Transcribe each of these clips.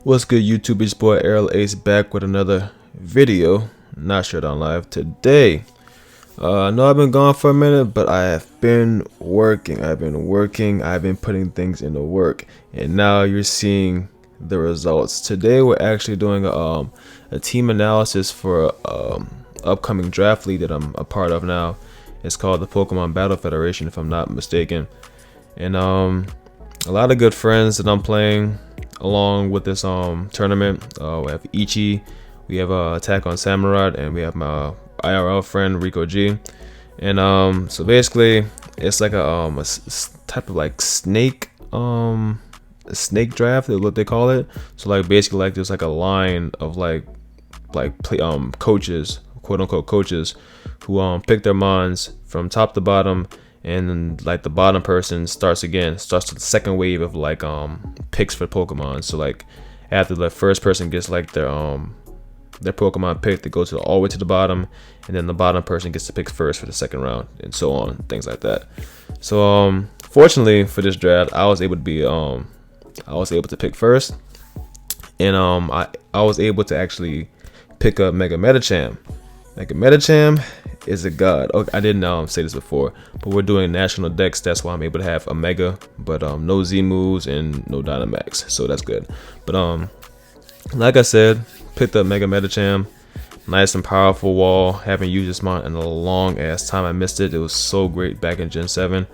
What's good, YouTube? It's boy Errol Ace back with another video. Not sure on live today. I know I've been gone for a minute, but I have been working. I've been putting things into work, and now you're seeing the results. Today we're actually doing a team analysis for upcoming draft league that I'm a part of now. It's called the Pokemon Battle Federation, if I'm not mistaken, and a lot of good friends that I'm playing along with this tournament. We have Ichi, we have Attack on Samurott, and we have my IRL friend Rico G. And so basically it's like a type of like snake a snake draft is what they call it. So like basically like there's like a line of coaches, quote unquote coaches, who pick their mons from top to bottom, and then like the bottom person starts the second wave of like picks for Pokemon. So like after the first person gets like their Pokemon pick, they go to all the way to the bottom, and then the bottom person gets to pick first for the second round, and so on, things like that. So fortunately for this draft, I was able to pick first, and I was able to actually pick up Mega Medicham. Mega Medicham is a god. Okay, I didn't say this before, but we're doing national decks. That's why I'm able to have a Mega, but no Z moves and no Dynamax, so that's good. But like I said, picked up Mega Medicham. Nice and powerful wall. Haven't used this mon in a long ass time. I missed it. It was so great back in Gen 7.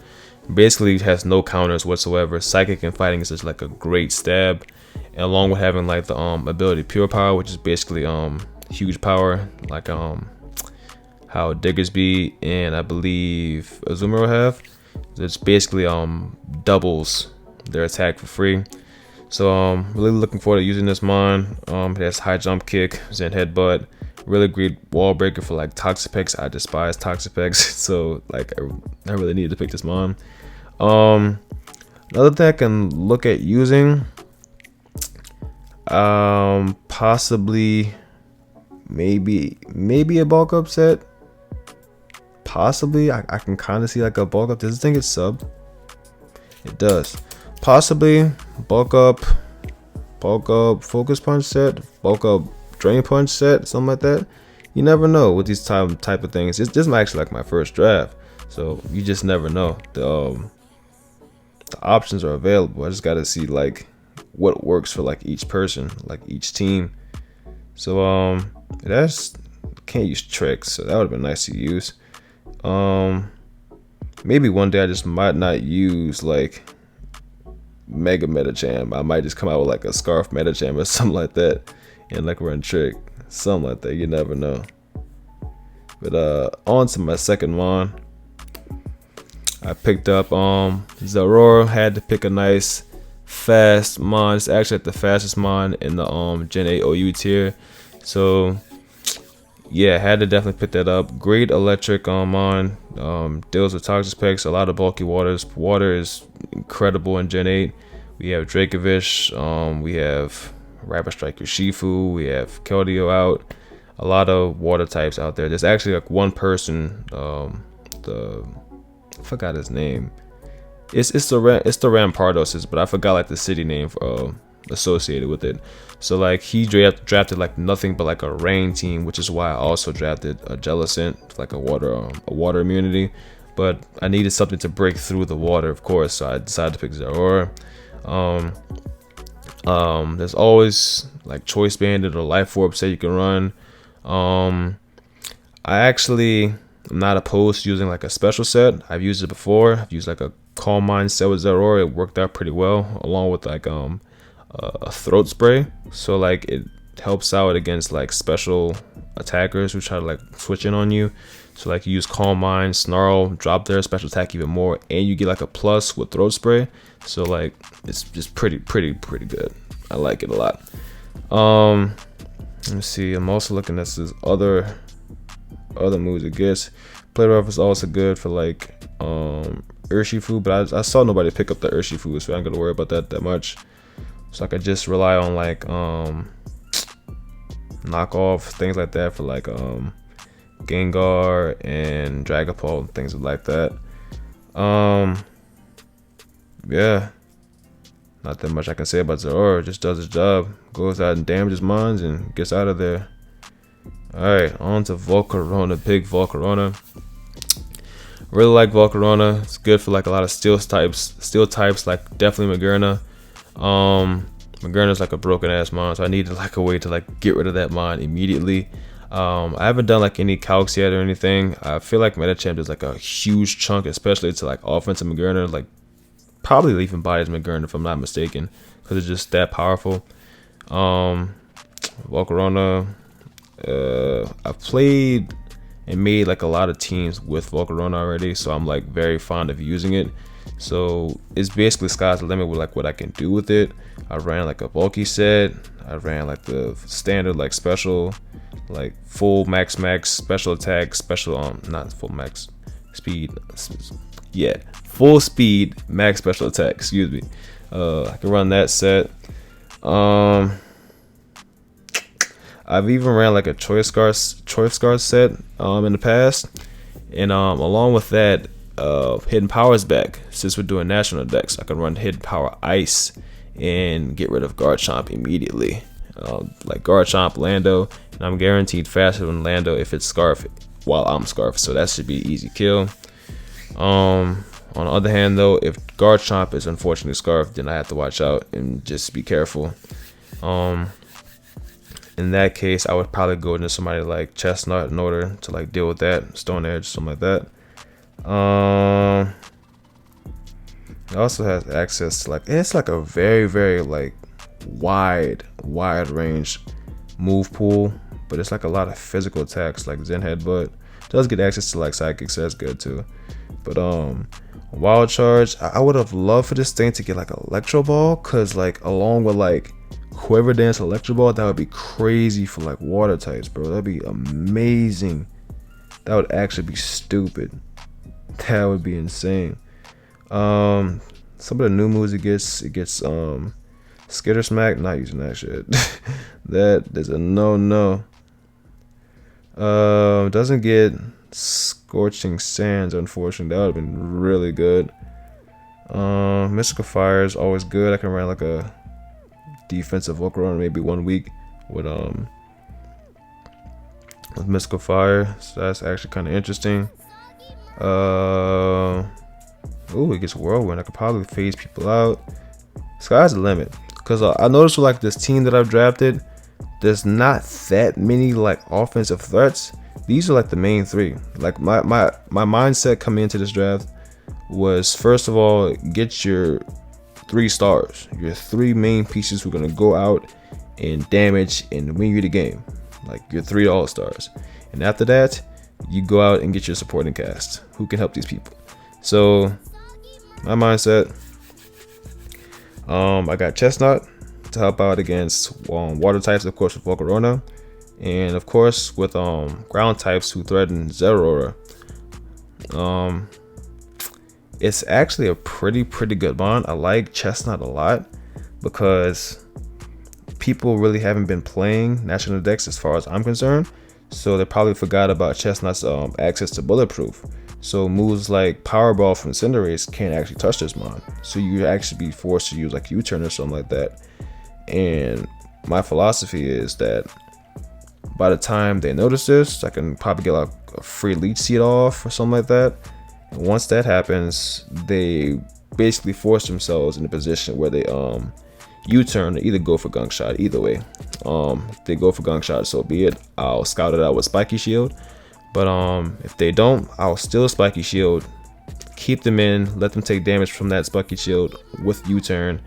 Basically has no counters whatsoever. Psychic and fighting is just like a great stab, and along with having like the ability Pure Power, which is basically huge power, like how Diggersby and I believe Azumarill have. It's basically doubles their attack for free. So really looking forward to using this mon. It has high jump kick, Zen headbutt, really great wall breaker for like Toxapex. I despise Toxapex, so like I really needed to pick this mon. Another thing I can look at using, possibly maybe a bulk up set. Possibly I can kind of see like a bulk up. Does this thing get sub? It does. Possibly bulk up focus punch set, bulk up drain punch set, something like that. You never know with these type of things. This might actually like my first draft, so you just never know. The options are available. I just gotta see like what works for like each person, like each team. So that's can't use tricks, so that would have been nice to use. Maybe one day I just might not use like Mega Medicham. I might just come out with like a Scarf Medicham or something like that, and like run trick, something like that. You never know. But on to my second mon. I picked up Zorora. Had to pick a nice fast mon. It's actually the fastest mon in the Gen 8 OU tier. So yeah, had to definitely pick that up. Great electric mon. Deals with Toxapex, a lot of bulky waters. Water is incredible in Gen 8. We have Dracovish, we have Rapid Striker Shifu, we have Keldeo out. A lot of water types out there. There's actually like one person, I forgot his name. It's the Rampardos, but I forgot like the city name associated with it. So like he drafted like nothing but like a rain team, which is why I also drafted a Jellicent, like a water immunity. But I needed something to break through the water, of course, so I decided to pick Zorora. There's always like Choice Bandit or Life Orb set you can run. I actually am not opposed to using like a special set. I've used it before. I've used like a Calm Mind set with Zorora. It worked out pretty well, along with like a throat spray. So like it helps out against like special attackers who try to like switch in on you. So like you use Calm Mind, Snarl, drop their special attack even more, and you get like a plus with throat spray. So like it's just pretty good. I like it a lot. Let me see. I'm also looking at this other moves it gets. Play rough is also good for like Urshifu, but I saw nobody pick up the Urshifu, so I'm gonna worry about that much. So I could just rely on like knockoff things like that for like Gengar and Dragapult and things like that. Yeah, Not that much I can say about Zeraora. Just does his job, goes out and damages mons and gets out of there. Alright, on to Volcarona, big Volcarona. Really like Volcarona. It's good for like a lot of steel types like definitely Magerna. Magerna's like a broken ass mon, so I needed like a way to like get rid of that mon immediately. I haven't done like any calcs yet or anything. I feel like Metachamp is like a huge chunk, especially to like offensive Magerna, like probably even bodies Magerna if I'm not mistaken, because it's just that powerful. Volcarona, I've played and made like a lot of teams with Volcarona already, so I'm like very fond of using it. So it's basically sky's the limit with like what I can do with it. I ran like a bulky set. I ran like the standard like special, like full max special attack, special not full max speed, yeah, full speed max special attack, excuse me. I can run that set. I've even ran like a choice scar set in the past, and along with that, hidden powers back. Since we're doing national decks, I can run hidden power ice and get rid of Garchomp immediately. Like Garchomp, Lando, and I'm guaranteed faster than Lando if it's Scarf while I'm Scarf, so that should be an easy kill. On the other hand though, if Garchomp is unfortunately Scarf, then I have to watch out and just be careful. In that case, I would probably go into somebody like Chestnut in order to like deal with that, Stone Edge, something like that. It also has access to like, it's like a very like wide range move pool, but it's like a lot of physical attacks like Zen Headbutt. Does get access to like Psychic, so that's good too. But Wild Charge, I would have loved for this thing to get like Electro Ball, cause like along with like whoever dance Electro Ball, that would be crazy for like water types, bro. That'd be amazing. That would actually be stupid. That would be insane. Some of the new moves it gets Skitter Smack, not using that shit. That is a no. Doesn't get Scorching Sands, unfortunately. That would have been really good. Mystical Fire is always good. I can run like a defensive Volcarona maybe 1 week with Mystical Fire, so that's actually kind of interesting. Ooh, it gets Whirlwind. I could probably phase people out. Sky's the limit, because I noticed with like this team that I've drafted, there's not that many like offensive threats. These are like the main three. Like my mindset coming into this draft was, first of all, get your 3 stars, your 3 main pieces who are gonna go out and damage and win you the game, like your 3 all-stars. And after that, you go out and get your supporting cast who can help these people. So my mindset, I got Chestnut to help out against water types, of course, with Volcarona, and of course with ground types who threaten Zeraora. It's actually a pretty good bond. I like Chestnut a lot because people really haven't been playing national decks as far as I'm concerned, so they probably forgot about Chestnut's access to bulletproof. So moves like Powerball from Cinderace can't actually touch this mon, so you actually be forced to use like U-turn or something like that. And my philosophy is that by the time they notice this, I can probably get like a free leech seed off or something like that. And once that happens, they basically force themselves in a position where they U-turn or either go for Gunk Shot. Either way, they go for Gunk Shot, so be it. I'll scout it out with Spiky Shield, but if they don't, I'll still Spiky Shield, keep them in, let them take damage from that Spiky Shield with U-turn,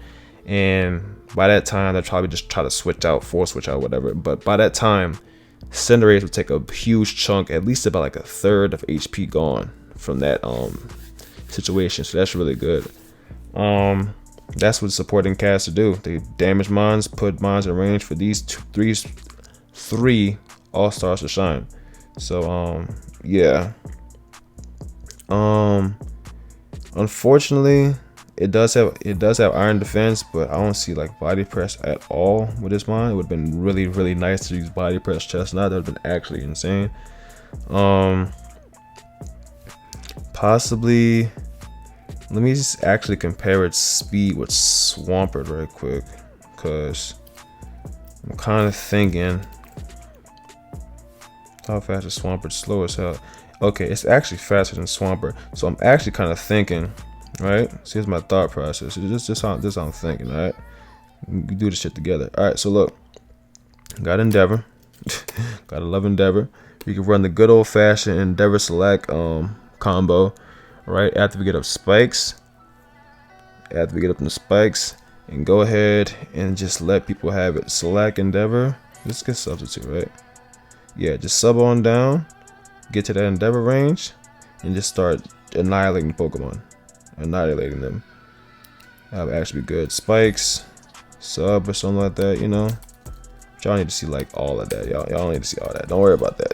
and by that time they'll probably just try to switch out, force switch out, whatever. But by that time, Cinderace will take a huge chunk, at least about like a third of HP gone from that situation, so that's really good. That's what supporting casts to do. They damage mons, put mons in range for these three all-stars to shine. So yeah, unfortunately it does have iron defense, but I don't see like body press at all with this mon. It would have been really nice to use body press Chestnut. That would have been actually insane. Possibly Let me just actually compare its speed with Swampert right quick, because I'm kind of thinking how fast is Swampert? Slow as hell. Okay, it's actually faster than Swampert, so I'm actually kind of thinking, right? So here's my thought process. This how I'm thinking. All right, we do this shit together. All right, so look, got Endeavor, gotta love Endeavor. You can run the good old fashioned Endeavor Select combo. Right after we get up spikes, and go ahead and just let people have it. Select Endeavor. Let's get substitute, right? Yeah, just sub on down, get to that Endeavor range, and just start annihilating Pokemon. Annihilating them. That would actually be good. Spikes, sub or something like that, you know. Y'all need to see like all of that. Y'all don't need to see all that. Don't worry about that.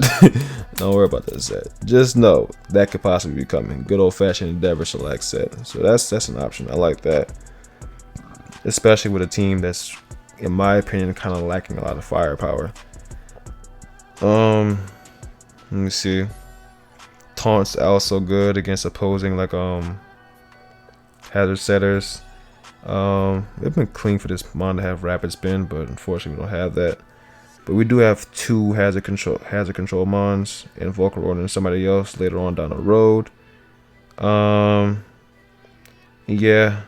Don't worry about that set. Just know that could possibly be coming. Good old fashioned Endeavor Select set. So that's an option. I like that. Especially with a team that's, in my opinion, kind of lacking a lot of firepower. Let me see. Taunts also good against opposing like hazard setters. They've been clean for this mon to have rapid spin, but unfortunately we don't have that. But we do have 2 hazard control mons in Volcarona and somebody else later on down the road. Yeah,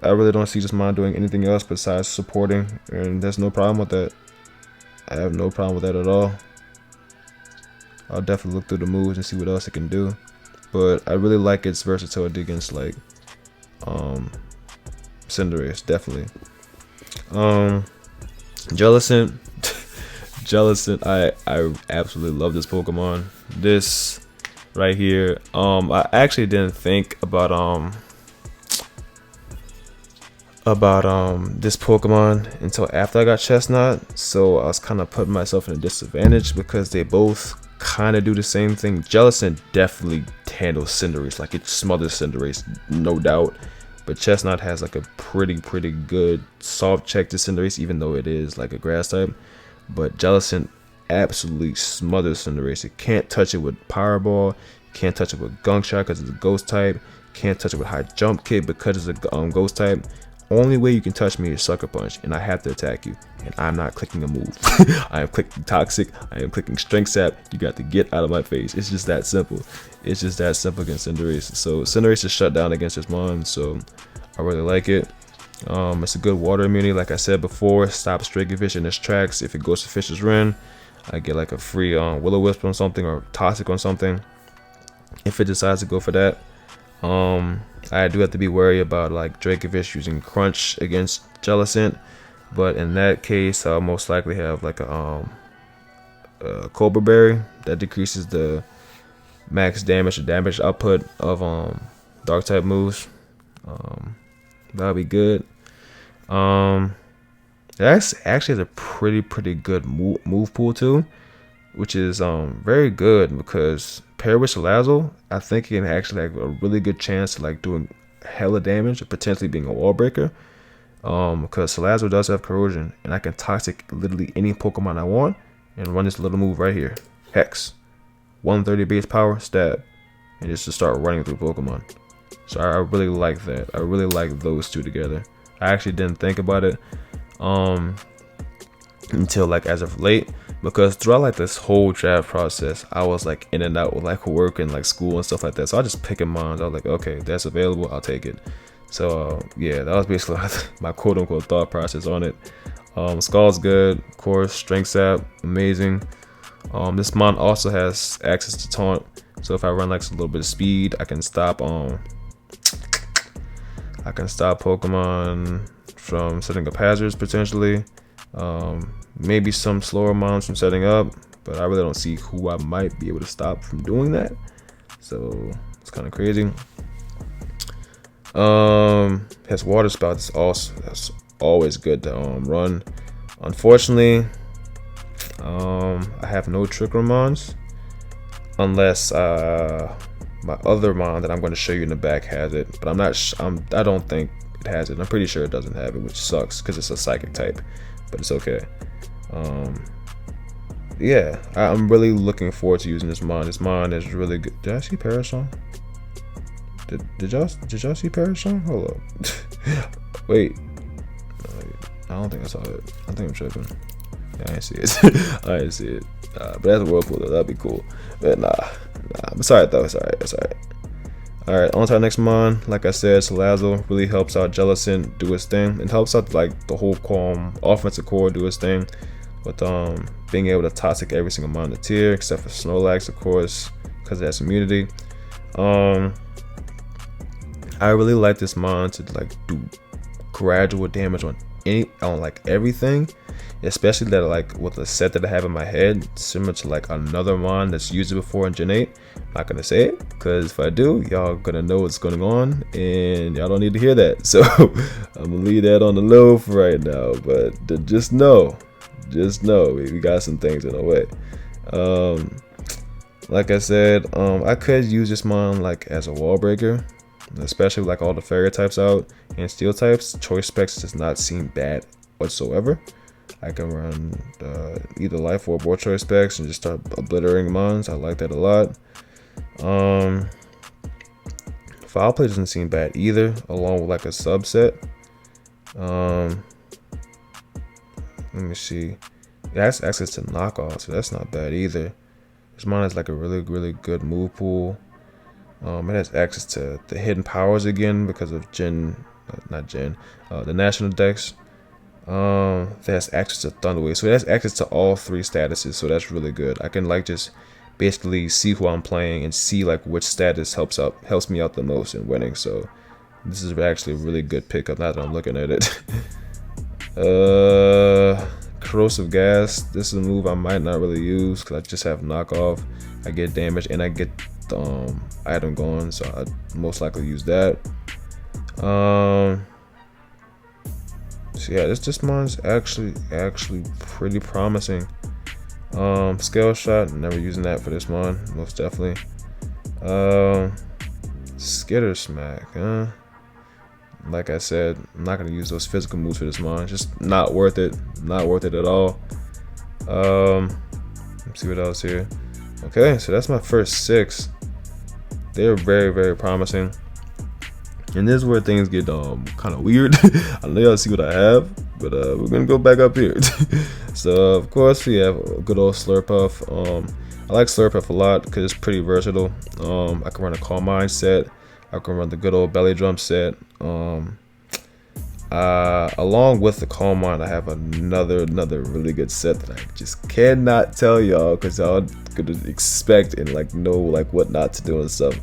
I really don't see this mon doing anything else besides supporting, and there's no problem with that. I have no problem with that at all. I'll definitely look through the moves and see what else it can do, but I really like its versatility against like Cinderace, definitely. Jellicent. Jellicent, I absolutely love this Pokemon. This right here, I actually didn't think about this Pokemon until after I got Chestnut, so I was kind of putting myself in a disadvantage because they both kind of do the same thing. Jellicent definitely handles Cinderace, like it smothers Cinderace, no doubt. But Chestnut has like a pretty good soft check to Cinderace, even though it is like a grass type. But Jellicent absolutely smothers Cinderace. It can't touch it with Powerball, can't touch it with Gunk Shot because it's a ghost type, can't touch it with High Jump Kick because it's a ghost type. Only way you can touch me is Sucker Punch, and I have to attack you, and I'm not clicking a move. I am clicking Toxic, I am clicking Strength Sap. You got to get out of my face. It's just that simple. It's just that simple against Cinderace. So Cinderace is shut down against this mon, so I really like it. It's a good water immunity, like I said before. Stops Dracovish in its tracks. If it goes to Fish's Ren, I get like a free Will-O-Wisp on something or Toxic on something. If it decides to go for that. I do have to be worried about like Dracovish using Crunch against Jellicent, but in that case, I'll most likely have like a Cobra Berry that decreases the max damage or damage output of Dark type moves. That'll be good. That's actually a pretty good move pool too, which is very good because paired with Salazzle, I think it can actually have a really good chance of like doing hella damage or potentially being a wall breaker. Because Salazzle does have corrosion, and I can Toxic literally any Pokemon I want and run this little move right here. Hex. 130 base power, stab. And just to start running through Pokemon. So I really like that. I really like those two together. I actually didn't think about it until like as of late, because throughout like this whole draft process I was like in and out with like work and like school and stuff like that, so I just pick a mons. I was like, okay, that's available, I'll take it. So yeah, that was basically my quote-unquote thought process on it. Skull's good, of course. Strength Sap, amazing. This mon also has access to taunt, so if I run like a little bit of speed, I can stop Pokemon from setting up hazards potentially. Maybe some slower mons from setting up, but I really don't see who I might be able to stop from doing that. So it's kind of crazy. Has Water Spout. That's always good to run. Unfortunately, I have no Trick Room mons unless my other mon that I'm going to show you in the back has it, but I don't think it has it. I'm pretty sure it doesn't have it, which sucks because it's a psychic type, but it's okay. Yeah, I'm really looking forward to using this mon. This mon is really good. Did I see Parasol? Did y'all see Parashon? Hold up. Wait. I don't think I saw it. I think I'm tripping. Yeah, I didn't see it. I didn't see it. But that's a whirlpool though. That'd be cool. But nah. But sorry though. It's alright. Alright, on to our next mon. Like I said, Salazzle really helps out Jellicent do his thing, and helps out like the whole offensive core do his thing with being able to toxic every single mon in the tier, except for Snorlax, of course, because it has immunity. I really like this mon to like do gradual damage on like everything, especially that like with the set that I have in my head, similar to like another mon that's used it before in Gen 8. I'm not gonna say it because if I do, y'all gonna know what's going on and y'all don't need to hear that. So I'm gonna leave that on the low for right now, but just know we got some things in the way. Like I said, I could use this mon like as a wall breaker, especially with like all the fairy types out and steel types. Choice specs does not seem bad whatsoever. I can run either life orb or choice specs and just start obliterating mons. I like that a lot. Foul play doesn't seem bad either, along with like a subset. Let me see. It has access to knockoff, so that's not bad either. This mon has like a really good move pool. It has access to the hidden powers again because of the national dex. It has access to Thunderwave, so it has access to all 3 statuses, so that's really good. I can like just basically see who I'm playing and see like which status helps me out the most in winning. So this is actually a really good pickup now that I'm looking at it. Corrosive gas. This is a move I might not really use because I just have knockoff. I get damage and I get the item going, so I most likely use that. So yeah, this mon's actually pretty promising. Scale shot, never using that for this mon, most definitely. Skitter smack, huh? Like I said, I'm not gonna use those physical moves for this mon. Just not worth it. Not worth it at all. Let's see what else here. Okay, so that's my first 6. They're very promising. And this is where things get kind of weird. I know y'all see what I have, but we're gonna go back up here. So of course we have a good old Slurpuff. I like Slurpuff a lot because it's pretty versatile. I can run a Calm Mind set. I can run the good old Belly Drum set. Along with the Calm Mind, I have another really good set that I just cannot tell y'all because y'all gonna expect and like know like what not to do and stuff.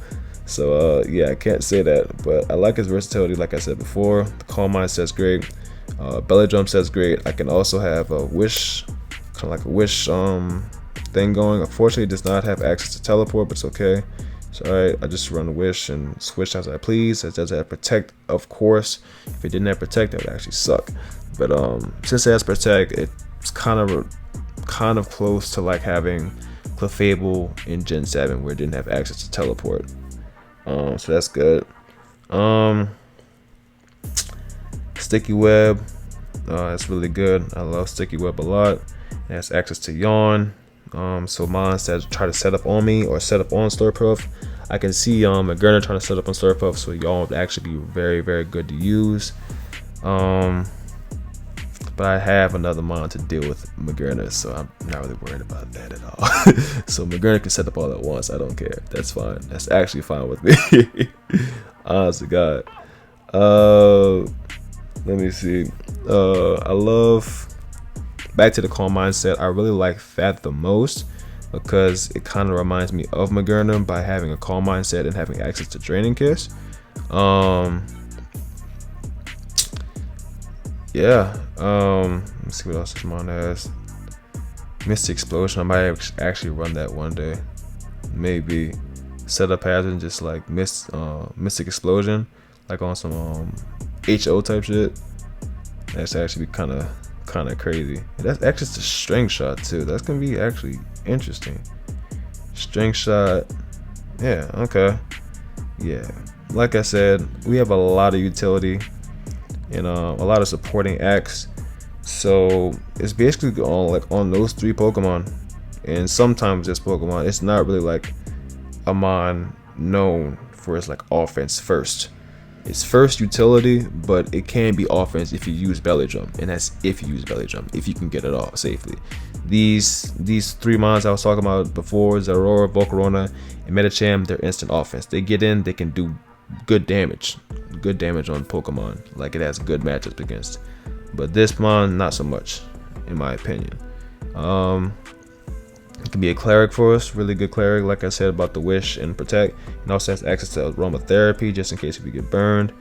So yeah, I can't say that, but I like his versatility. Like I said before, the Calm Mind set's great. Belly Drum set's great. I can also have a wish, kind of like a wish thing going. Unfortunately, it does not have access to teleport, but it's okay. It's alright. I just run wish and switch as I please. It does have protect, of course. If it didn't have protect, that would actually suck. But since it has protect, it's kind of close to like having Clefable in Gen 7, where it didn't have access to teleport. So that's good. Sticky Web, that's really good. I love Sticky Web a lot. It has access to Yawn. So mons that try to set up on me or set up on Slurpuff, I can see McGurner trying to set up on Slurpuff, so Yawn would actually be very good to use. But I have another mon to deal with McGurner, so I'm not really worried about that at all. So McGurner can set up all at once. I don't care. That's fine. That's actually fine with me. Honest to God. Let me see. I love. Back to the Calm Mindset. I really like that the most because it kind of reminds me of McGurner by having a Calm Mindset and having access to Draining Kiss. Yeah. Let's see what else this mon has. Mystic Explosion. I might actually run that one day. Maybe setup hazard, just like Mystic Explosion, like on some HO type shit. That's actually kind of crazy. That's access to Strength Shot too. That's gonna be actually interesting. Strength Shot. Yeah. Okay. Yeah. Like I said, we have a lot of utility and a lot of supporting acts. So it's basically on those 3 Pokemon, and sometimes this Pokemon. It's not really like a mon known for its like offense first. It's first utility, but it can be offense if you use belly jump, and that's if you use belly jump, if you can get it off safely. These 3 mons I was talking about before, Zeraora, Volcarona, and Medicham, they're instant offense. They get in, they can do good damage on Pokemon. Like, it has good matchups against. But this mon, not so much, in my opinion. It can be a cleric for us, really good cleric, like I said about the wish and protect. It also has access to aromatherapy just in case we get burned.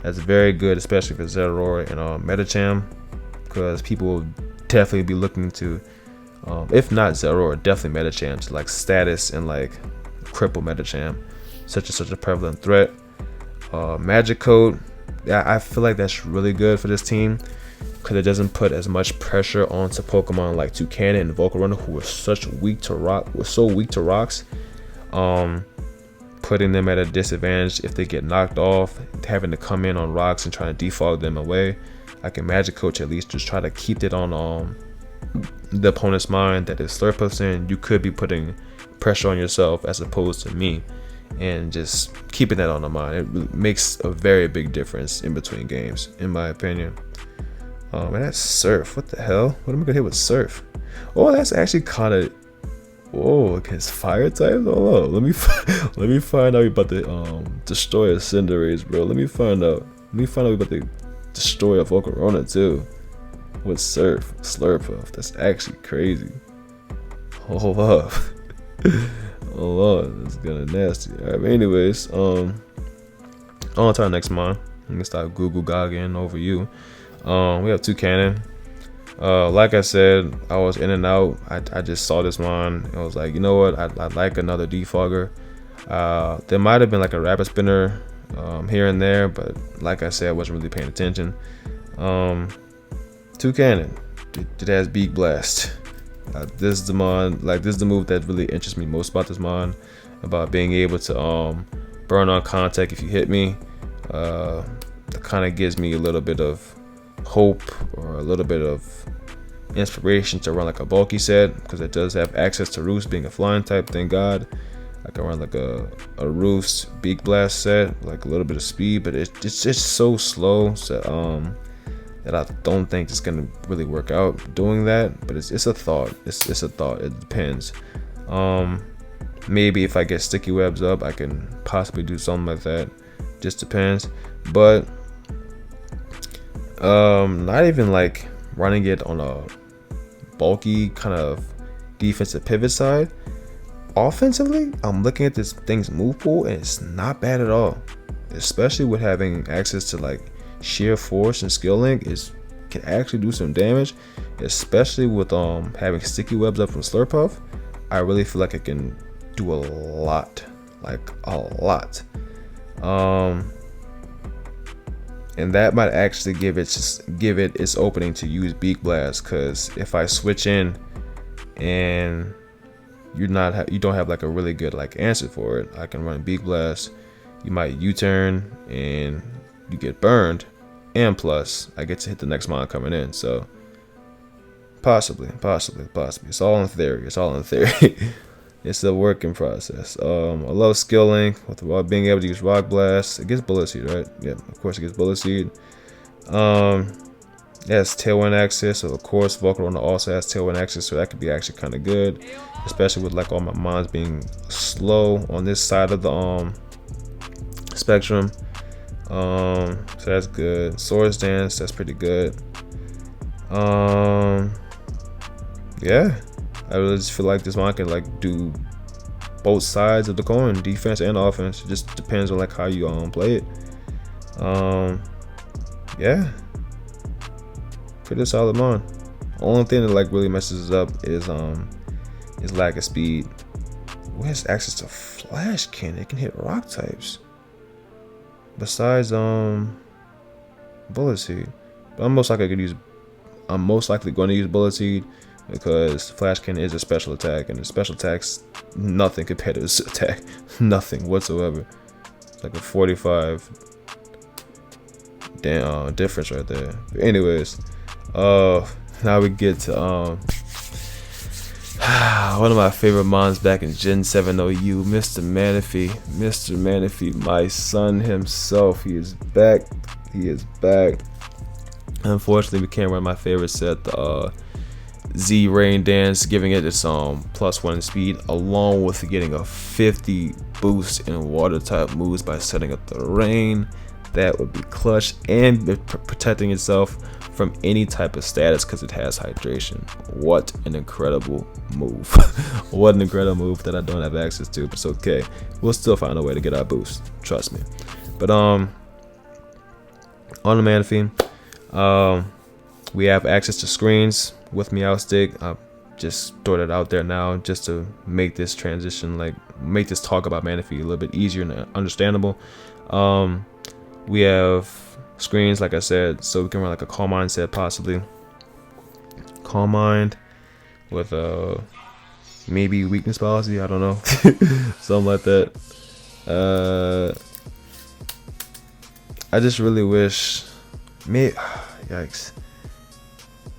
That's very good, especially for Zeraora and Medicham, because people will definitely be looking to, if not Zeraora, definitely Medicham, to like status and like cripple Medicham. Such a prevalent threat. Magic Coat, yeah, I feel like that's really good for this team, because it doesn't put as much pressure onto Pokemon like Toucannon and Volcarona, who are so weak to rocks. Putting them at a disadvantage if they get knocked off, having to come in on rocks and trying to defog them away. Like a Magic Coach, at least just try to keep it on the opponent's mind that is Slurpuff's in. You could be putting pressure on yourself as opposed to me, and just keeping that on the mind. It makes a very big difference in between games, in my opinion. And that's Surf. What the hell? What am I gonna hit with Surf? Oh, that's actually kind of. Whoa, against fire types. Hold on. Let me find out about the destroy a Cinderace, bro. Let me find out about the destroy a Volcarona too. With Surf, Slurpuff. That's actually crazy. Hold up. Hold on. It's kind of nasty. Alright, but anyways, on to our next mon. Let me stop Google Gagging over you. We have Toucannon. Like I said, I was in and out. I just saw this one. I was like, you know what? I'd like another defogger. There might have been like a Rapid Spinner here and there, but like I said, I wasn't really paying attention. Toucannon, it has Beak Blast. This is the mon. Like, this is the move that really interests me most about this mon, about being able to burn on contact if you hit me. That kind of gives me a little bit of hope or a little bit of inspiration to run like a bulky set, because it does have access to Roost being a flying type. Thank God. I can run like a Roost Beak Blast set, like a little bit of speed, but it's just so slow, so that I don't think it's gonna really work out doing that. But it's a thought. It's a thought. It depends. Maybe if I get sticky webs up, I can possibly do something like that. Just depends. But not even like running it on a bulky kind of defensive pivot side. Offensively, I'm looking at this thing's move pool, and it's not bad at all, especially with having access to like sheer force and skill link. Can actually do some damage, especially with having sticky webs up from Slurpuff. I really feel like it can do a lot, like a lot. And that might actually give it its opening to use Beak Blast, because if I switch in and you don't have like a really good like answer for it, I can run Beak Blast. You might U-turn and you get burned, and plus I get to hit the next mon coming in. So possibly. It's all in theory. It's a working process. I love Skill Link with being able to use Rock Blast. It gets Bullet Seed, right? Yeah, of course it gets Bullet Seed. It has Tailwind access, so of course Volcarona also has Tailwind access, so that could be actually kind of good, especially with like all my mons being slow on this side of the spectrum. So that's good. Swords Dance, that's pretty good. Yeah. I really just feel like this one can like do both sides of the coin, defense and offense. It just depends on like how you play it. Yeah, pretty solid mon. Only thing that like really messes up is lack of speed. Who has access to Flash Cannon? It can hit rock types. Besides Bullet Seed, but I'm most likely going to use Bullet Seed, because Flash Cannon is a special attack, and the special attack's nothing compared to this attack. Nothing whatsoever. It's like a 45 difference right there. But anyways, now we get to One of my favorite mons back in Gen 7 OU, Mr. Manaphy. Mr. Manaphy, my son himself. He is back. He is back. Unfortunately, we can't run my favorite set, the Z Rain Dance, giving it its +1 speed, along with getting a 50 boost in water type moves by setting up the rain. That would be clutch, and protecting itself from any type of status because it has hydration. What an incredible move. What an incredible move that I don't have access to, but it's okay. We'll still find a way to get our boost, trust me. But on the Manaphy, we have access to screens with Meowstic. I just throw that out there now just to make this transition, like make this talk about Manaphy a little bit easier and understandable. We have screens, like I said, so we can run like a Calm Mind set, possibly. Calm Mind with maybe weakness policy, I don't know. Something like that. I just really wish, yikes,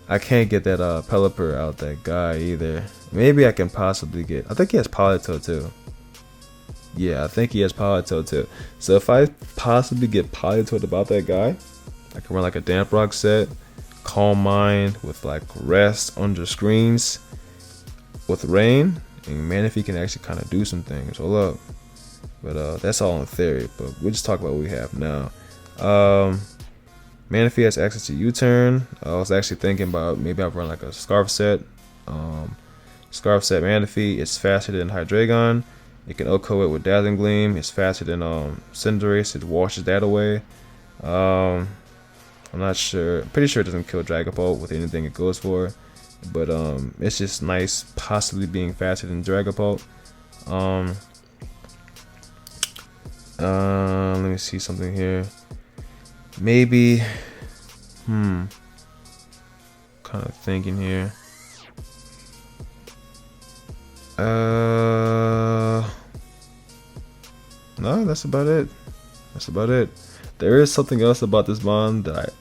I can't get that Pelipper out that guy either. Maybe I can possibly get, I think he has Politoed too. Yeah, I think he has Politoed too. So if I possibly get Politoed about that guy, I can run like a Damp Rock set, Calm Mind with like Rest under screens with Rain, and Manaphy can actually kind of do some things. Hold up. But that's all in theory, but we'll just talk about what we have now. Manaphy has access to U-Turn. I was actually thinking about maybe I'll run like a Scarf set. Scarf set Manaphy, it's faster than Hydreigon. It can OHKO it with Dazzling Gleam. It's faster than Cinderace. It washes that away. I'm not sure. I'm pretty sure it doesn't kill Dragapult with anything it goes for. But it's just nice possibly being faster than Dragapult. Let me see something here. Maybe, kind of thinking here. No, that's about it. That's about it. There is something else about this mon that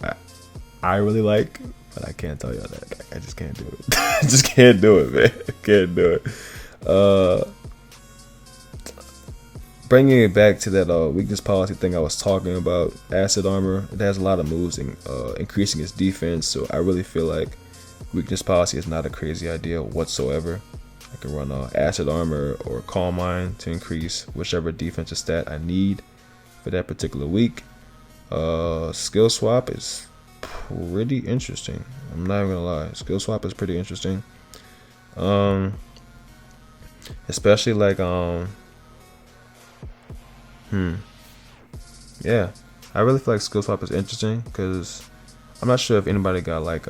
I really like, but I can't tell y'all that. I just can't do it. I just can't do it, man. I can't do it. Bringing it back to that weakness policy thing I was talking about, Acid Armor, it has a lot of moves and increasing its defense, so I really feel like weakness policy is not a crazy idea whatsoever. I can run Acid Armor or Calm Mind to increase whichever defensive stat I need for that particular week. Skill Swap is pretty interesting. I'm not even gonna lie. Skill Swap is pretty interesting. Especially like yeah, I really feel like Skill Swap is interesting because I'm not sure if anybody got like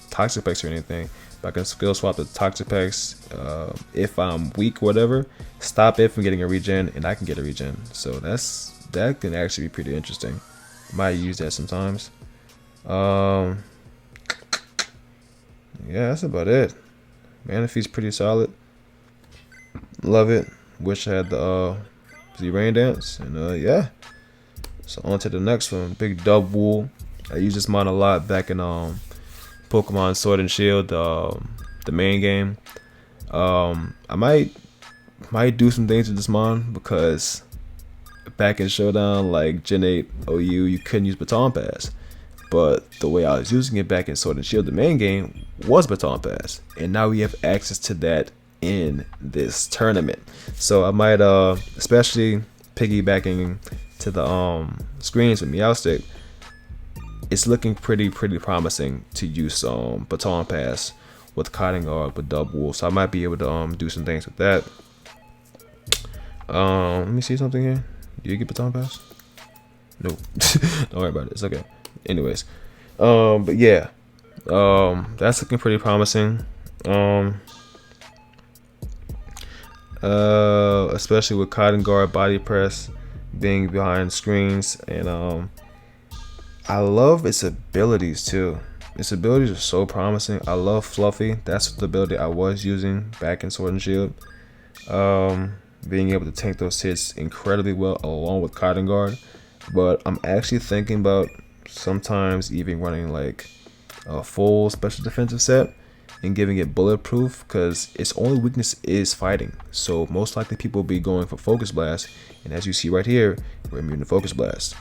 Toxapex or anything, but I can Skill Swap the Toxapex if I'm weak, whatever, stop it from getting a regen, and I can get a regen. So that can actually be pretty interesting. Might use that sometimes. Yeah, that's about it. Manaphy's pretty solid. Love it. Wish I had the Z Rain Dance, and yeah. So on to the next one, Big Dub Wool. I used this mon a lot back in Pokemon Sword and Shield, the main game. I might do some things with this mon because back in Showdown, like Gen 8 OU, you couldn't use Baton Pass. But the way I was using it back in Sword and Shield, the main game, was Baton Pass. And now we have access to that in this tournament. So I might, especially piggybacking to the screens with Meowstic, it's looking pretty promising to use Baton Pass with Cotton Guard with Dub Wool. So I might be able to do some things with that. Let me see something here. Do you get Baton Pass? No. Don't worry about it. It's okay. Anyways, but yeah, that's looking pretty promising. Especially with Cotton Guard, Body Press being behind screens, and I love its abilities too. Its abilities are so promising. I love Fluffy. That's the ability I was using back in Sword and Shield. Being able to tank those hits incredibly well along with Cotton Guard. But I'm actually thinking about sometimes even running like a full special defensive set and giving it bulletproof, because its only weakness is fighting. So most likely people will be going for Focus Blast, and as you see right here, we're immune to Focus Blast.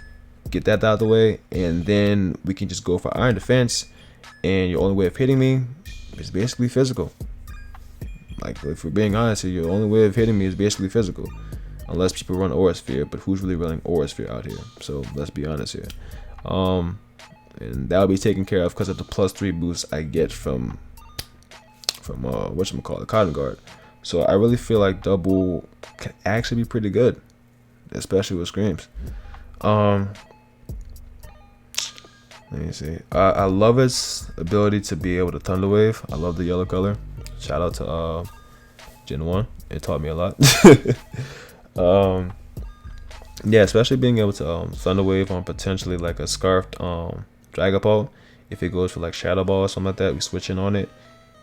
Get that out of the way, and then we can just go for Iron Defense, and your only way of hitting me is basically physical. Like, if we're being honest here, your only way of hitting me is basically physical. Unless people run Aura Sphere, but who's really running Aura Sphere out here? So let's be honest here. And that'll be taken care of because of the +3 boost I get from whatchamacallit, Cotton Guard. So I really feel like double can actually be pretty good, especially with screams. Let me see. I love its ability to be able to Thunder Wave. I love the yellow color. Shout out to Gen 1. It taught me a lot. Yeah, especially being able to Thunder Wave on potentially like a Scarfed Dragapult. If it goes for like Shadow Ball or something like that, we switch in on it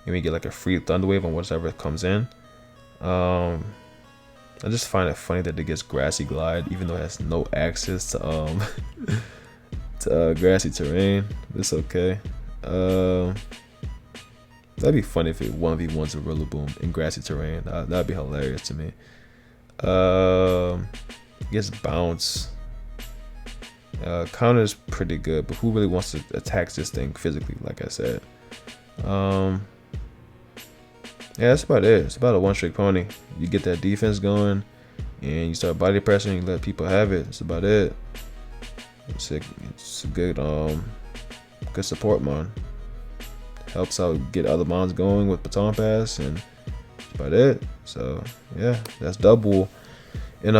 and we get like a free Thunder Wave on whatever comes in. I just find it funny that it gets Grassy Glide, even though it has no access to to grassy terrain. It's okay. That'd be funny if it 1v1s a Rillaboom in grassy terrain. That'd be hilarious to me. I guess Bounce. Counter's pretty good, but who really wants to attack this thing physically, like I said? Yeah, that's about it. It's about a one-trick pony. You get that defense going, and you start body pressing, you let people have it. That's about it. It's a good good support mon. Helps out get other mons going with Baton Pass, and that's about it. So yeah, that's double. And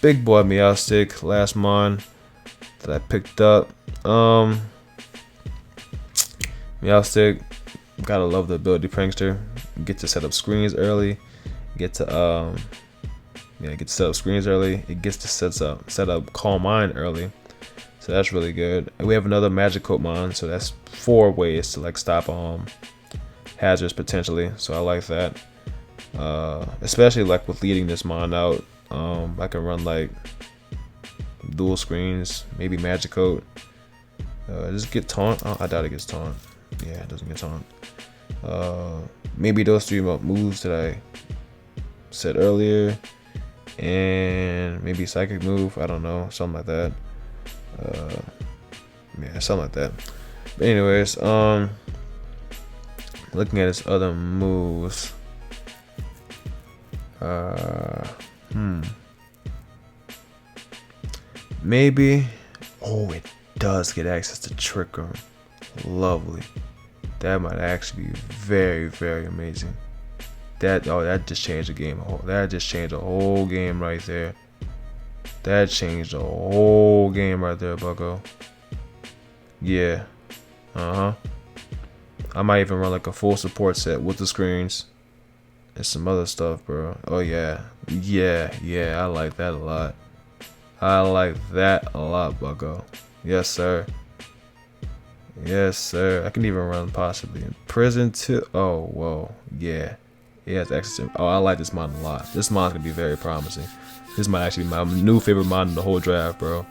big boy Meowstic, last mon that I picked up. Meowstic, gotta love the ability Prankster. Get to set up screens early. Get to set up screens early. It gets to set up Calm Mind early. So that's really good. And we have another Magic Coat mon, so that's 4 ways to like stop hazards potentially. So I like that. Especially like with leading this mon out. I can run like dual screens, maybe Magic Coat. Does it get taunt? I doubt it gets taunt. Yeah, it doesn't get taunt. Maybe those 3 moves that I said earlier, and maybe Psychic move. I don't know, something like that. Yeah, something like that. But anyways, looking at his other moves. Maybe. Oh, it does get access to Trick Room. Lovely. That might actually be very, very amazing. That just changed the game. That just changed the whole game right there. That changed the whole game right there, bucko. Yeah. I might even run like a full support set with the screens and some other stuff, bro. Oh yeah. Yeah, I like that a lot. I like that a lot, bucko. Yes, sir. Yes, sir. I can even run possibly in prison too. Oh, whoa. Yeah. It has access to. Oh, I like this mod a lot. This mod's gonna be very promising. This might actually be my new favorite mod in the whole draft, bro.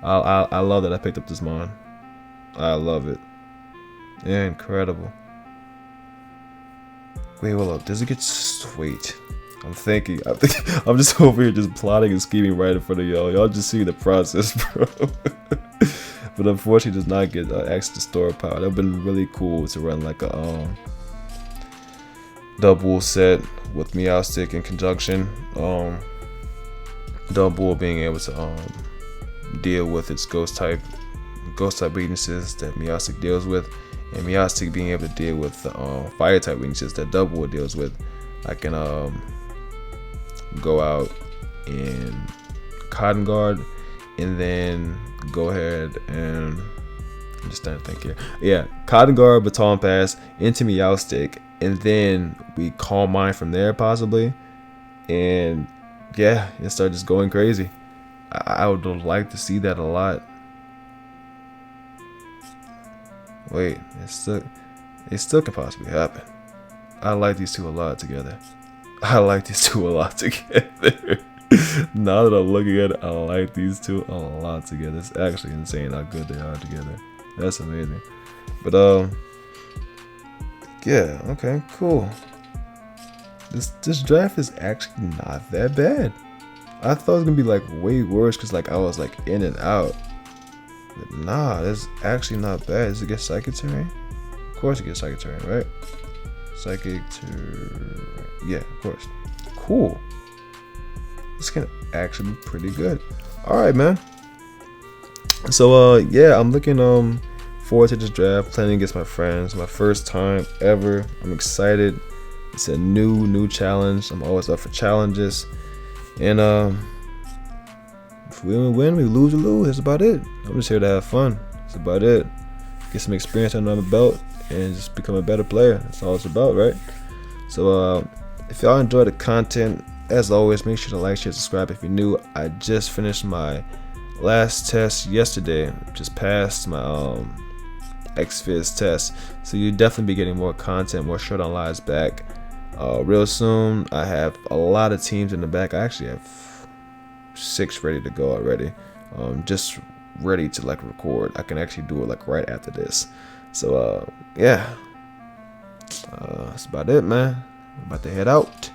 I love that I picked up this mod. I love it. Yeah, incredible. Wait, hold up. Does it get sweet? I'm just over here just plotting and scheming right in front of y'all. Y'all just see the process, bro. But unfortunately, does not get access to store power. That would have been really cool to run like a double set with Meowstic in conjunction. Double being able to deal with its ghost type weaknesses that Meowstic deals with, and Meowstic being able to deal with fire type weaknesses that Double deals with. I can go out in Cotton Guard, and then go ahead and I'm just trying to think here. Yeah, Cotton Guard, Baton Pass into Meowstic, and then we Calm Mind from there possibly, and yeah, and start just going crazy. I would like to see that a lot. Wait, it still could possibly happen. I like these two a lot together. Now that I'm looking at it, I like these two a lot together. It's actually insane how good they are together. That's amazing. But Yeah, okay, cool. This draft is actually not that bad. I thought it was gonna be like way worse because like I was like in and out. But nah, that's actually not bad. Does it get psychic terrain? Of course it gets psychic terrain, right? Psychic terrain. Yeah, of course. Cool. This can actually be pretty good. Alright, man. So yeah, I'm looking forward to this draft, playing against my friends. My first time ever. I'm excited. It's a new challenge. I'm always up for challenges. And if we win, we lose, we lose. That's about it. I'm just here to have fun. That's about it. Get some experience under my belt and just become a better player. That's all it's about, right? So if y'all enjoy the content, as always, make sure to like, share, subscribe if you're new. I just finished my last test yesterday. Just passed my XFIZ test. So you'll definitely be getting more content, more Showdown Lives back real soon. I have a lot of teams in the back. I actually have 6 ready to go already. Just ready to like record. I can actually do it like right after this. So yeah, that's about it, man. I'm about to head out.